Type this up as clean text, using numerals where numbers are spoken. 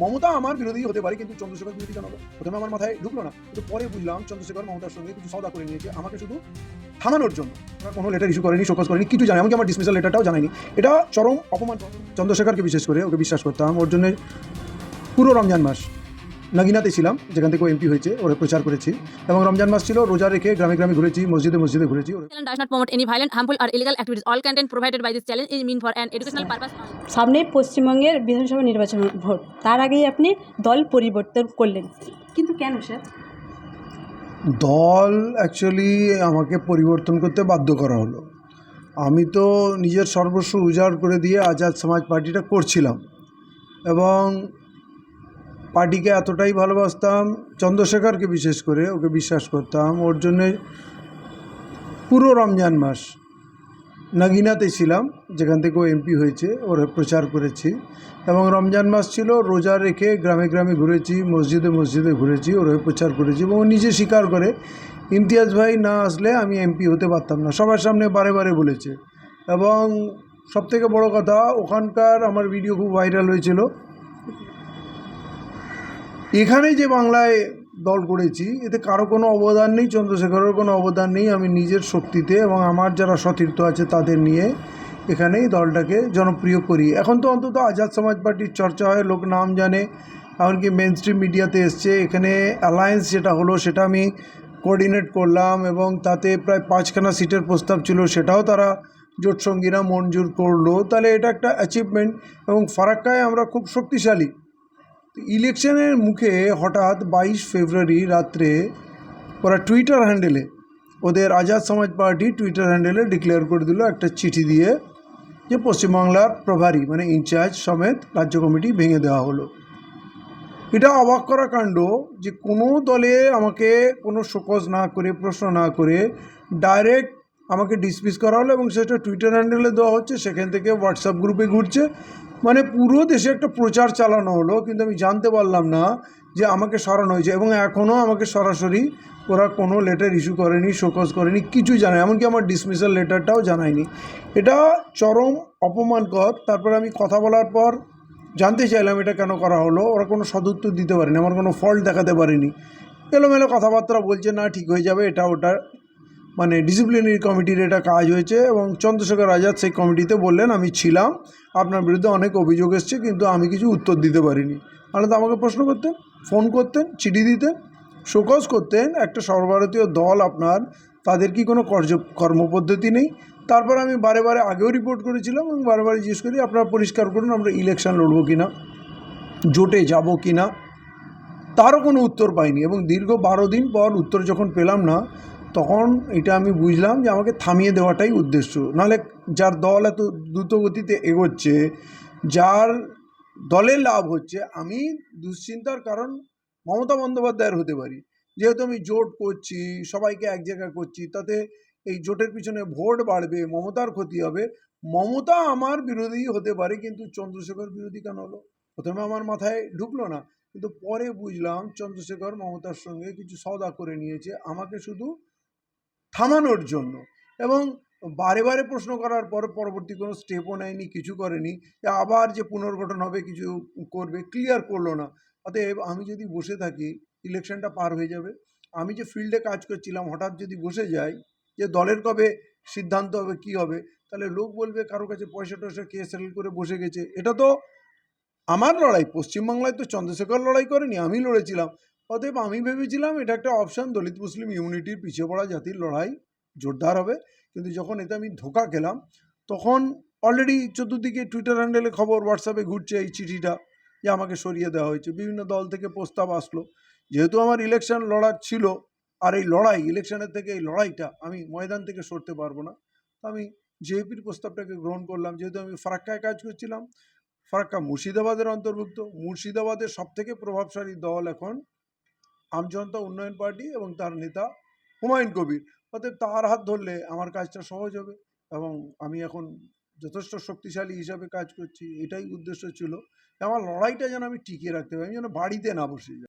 মমতা আমার বিরোধী হতে পারে কিন্তু চন্দ্রশেখর বিরোধী কেন হবে? প্রথমে আমার মাথায় ঢুকলো না, কিন্তু পরে বুঝলাম চন্দ্রশেখর মমতার সঙ্গে কিছু সওদা করে নিয়েছে আমাকে শুধু থামানোর জন্য। ওরা কোনো লেটার ইস্যু করেনি, শোকজ করেনি, কিছু জানে, এমনকি আমার ডিসমিসাল লেটারটাও জানায়নি। এটা চরম অপমান। চন্দ্রশেখরকে বিশেষ করে ওকে বিশ্বাস করতাম। ওর জন্য পুরো রমজান মাস নাগিনাতে ছিলাম, যেখান থেকে ও এমপি হয়েছে, ওরা প্রচার করেছি। এবং রমজান মাস ছিল, রোজা রেখে গ্রামে গ্রামে ঘুরেছি, মসজিদে মসজিদে ঘুরেছি। Channel does not promote any violent, harmful, or illegal activities. All content provided by this channel is meant for an educational purpose only. সামনেই পশ্চিমবঙ্গের বিধানসভা নির্বাচন ভোট, তার আগেই আপনি দল পরিবর্তন করলেন, কিন্তু কেন স্যার? দল অ্যাকচুয়ালি আমাকে পরিবর্তন করতে বাধ্য করা হলো। আমি তো নিজের সর্বস্ব উজাড় করে দিয়ে আজাদ সমাজ পার্টিটা করছিলাম এবং পার্টিকে এতটাই ভালোবাসতাম, চন্দ্রশেখরকে বিশেষ করে ওকে বিশ্বাস করতাম। ওর জন্যে পুরো রমজান মাস নাগিনাতে ছিলাম, যেখান থেকে ও এমপি হয়েছে, ওর প্রচার করেছি। এবং রমজান মাস ছিল, রোজা রেখে গ্রামে গ্রামে ঘুরেছি, মসজিদে মসজিদে ঘুরেছি, ওর প্রচার করেছি। এবং ও নিজে স্বীকার করে ইমতিয়াজ ভাই না আসলে আমি এমপি হতে পারতাম না, সবার সামনে বারে বারে বলেছে। এবং সবথেকে বড় কথা, ওখানকার আমার ভিডিও খুব ভাইরাল হয়েছিল। এখানে যে বাংলায় দল করেছি, এতে কারো কোনো অবদান নেই, চন্দ্রশেখরের কোনো অবদান নেই। আমি নিজের শক্তিতে এবং আমার যারা সতীর্থ আছে তাদের নিয়ে এখানেই দলটাকে জনপ্রিয় করি। এখন তো অন্তত আজাদ সমাজ পার্টির চর্চা হয়, লোক নাম জানে, এমনকি মেন স্ট্রিম মিডিয়াতে এসছে। এখানে অ্যালায়েন্স যেটা হলো সেটা আমি কোঅর্ডিনেট করলাম এবং তাতে প্রায় 5খানা সিটের প্রস্তাব ছিল, সেটাও তারা জোটসঙ্গীরা মঞ্জুর করলো। তাহলে এটা একটা অ্যাচিভমেন্ট। এবং ফারাক্কায় আমরা খুব শক্তিশালী। ইলেকশনের মুখে হঠাৎ 22 ফেব্রুয়ারি রাত্রে ওরা টুইটার হ্যান্ডেলে, ওদের আজাদ সমাজ পার্টি টুইটার হ্যান্ডেলে ডিক্লেয়ার করে দিল একটা চিঠি দিয়ে যে পশ্চিমবাংলার প্রভারী মানে ইনচার্জ সমেত রাজ্য কমিটি ভেঙে দেওয়া হলো। এটা অবাক করা কাণ্ড যে কোনো দলে আমাকে কোনো শোকজ না করে, প্রশ্ন না করে ডাইরেক্ট আমাকে ডিসমিস করা হলো এবং সেটা টুইটার হ্যান্ডেলে দেওয়া হচ্ছে, সেখান থেকে হোয়াটসঅ্যাপ গ্রুপে ঘুরছে। মানে পুরো দেশে একটা প্রচার চালানো হলো, কিন্তু আমি জানতে পারলাম না যে আমাকে সরানো হয়েছে। এবং এখনও আমাকে সরাসরি ওরা কোনো লেটার ইস্যু করেনি, শোকজ করেনি, কিছু জানায়, এমনকি আমার ডিসমিসাল লেটারটাও জানায়নি। এটা চরম অপমানকর। তারপরে আমি কথা বলার পর জানতে চাইলাম এটা কেন করা হলো, ওরা কোনো সদুত্তর দিতে পারেনি, আমার কোনো ফল্ট দেখাতে পারেনি। এলোমেলো কথাবার্তা বলছে, না ঠিক হয়ে যাবে, এটা ওটা, মানে ডিসিপ্লিনারি কমিটির এটা কাজ হয়েছে। এবং চন্দ্রশেখর আজাদ সেই কমিটিতে বললেন আমি ছিলাম, আপনার বিরুদ্ধে অনেক অভিযোগ এসছে, কিন্তু আমি কিছু উত্তর দিতে পারিনি। তাহলে তো আমাকে প্রশ্ন করতেন, ফোন করতেন, চিঠি দিতেন, শোকজ করতেন। একটা সর্বভারতীয় দল আপনার, তাদের কি কোনো কর্মপদ্ধতি নেই? তারপর আমি বারে বারে আগেও রিপোর্ট করেছিলাম এবং বারে বারে জিজ্ঞেস করি আপনারা পরিষ্কার করুন আমরা ইলেকশন লড়বো কিনা, জোটে যাব কিনা, তারও কোনো উত্তর পাইনি। এবং দীর্ঘ 12 দিন পর উত্তর যখন পেলাম না, তখন এটা আমি বুঝলাম যে আমাকে থামিয়ে দেওয়াটাই উদ্দেশ্য। নাহলে যার দল এত দ্রুত গতিতে এগোচ্ছে, যার দলের লাভ হচ্ছে, আমি দুশ্চিন্তার কারণ মমতা বন্দ্যোপাধ্যায়ের হতে পারি। যেহেতু আমি জোট করছি, সবাইকে এক জায়গায় করছি, তাতে এই জোটের পিছনে ভোট বাড়বে, মমতার ক্ষতি হবে। মমতা আমার বিরোধী হতে পারে কিন্তু চন্দ্রশেখর বিরোধী কেন হলো? প্রথমে আমার মাথায় ঢুকলো না, কিন্তু পরে বুঝলাম চন্দ্রশেখর মমতার সঙ্গে কিছু সওদা করে নিয়েছে আমাকে শুধু থামানোর জন্য। এবং বারে বারে প্রশ্ন করার পর পরবর্তী কোনো স্টেপও নেয়নি, কিছু করেনি। আবার যে পুনর্গঠন হবে, কিছু করবে, ক্লিয়ার করলো না। অতএব আমি যদি বসে থাকি, ইলেকশনটা পার হয়ে যাবে। আমি যে ফিল্ডে কাজ করছিলাম, হঠাৎ যদি বসে যাই যে দলের কবে সিদ্ধান্ত হবে, কি হবে, তাহলে লোক বলবে কারো কাছে পয়সা টয়সা খেয়ে সেটেল করে বসে গেছে। এটা তো আমার লড়াই, পশ্চিমবাংলায় তো চন্দ্রশেখর লড়াই করেনি, আমি লড়েছিলাম। অতএব আমি ভেবেছিলাম এটা একটা অপশান, দলিত মুসলিম ইউনিটির পিছিয়ে পড়া জাতির লড়াই জোরদার হবে। কিন্তু যখন এতে আমি ধোঁকা খেলাম, তখন অলরেডি চতুর্দিকে টুইটার হ্যান্ডেলে খবর, হোয়াটসঅ্যাপে ঘুরছে এই চিঠিটা যে আমাকে সরিয়ে দেওয়া হয়েছে। বিভিন্ন দল থেকে প্রস্তাব আসলো। যেহেতু আমার ইলেকশন লড়ার ছিল, আর এই লড়াই, ইলেকশনের থেকে এই লড়াইটা আমি ময়দান থেকে সরতে পারবো না, তো আমি জেপির প্রস্তাবটাকে গ্রহণ করলাম। যেহেতু আমি ফারাক্কায় কাজ করছিলাম, ফারাক্কা মুর্শিদাবাদের অন্তর্ভুক্ত, মুর্শিদাবাদের সবথেকে প্রভাবশালী দল এখন আমজনতা উন্নয়ন পার্টি এবং তার নেতা হুমায়ুন কবির। অতএব তার হাত ধরলে আমার কাজটা সহজ হবে এবং আমি এখন যথেষ্ট শক্তিশালী হিসাবে কাজ করছি। এটাই উদ্দেশ্য ছিল, আমার লড়াইটা যেন আমি টিকিয়ে রাখতে পারি, আমি যেন বাড়িতে না বসে যাই।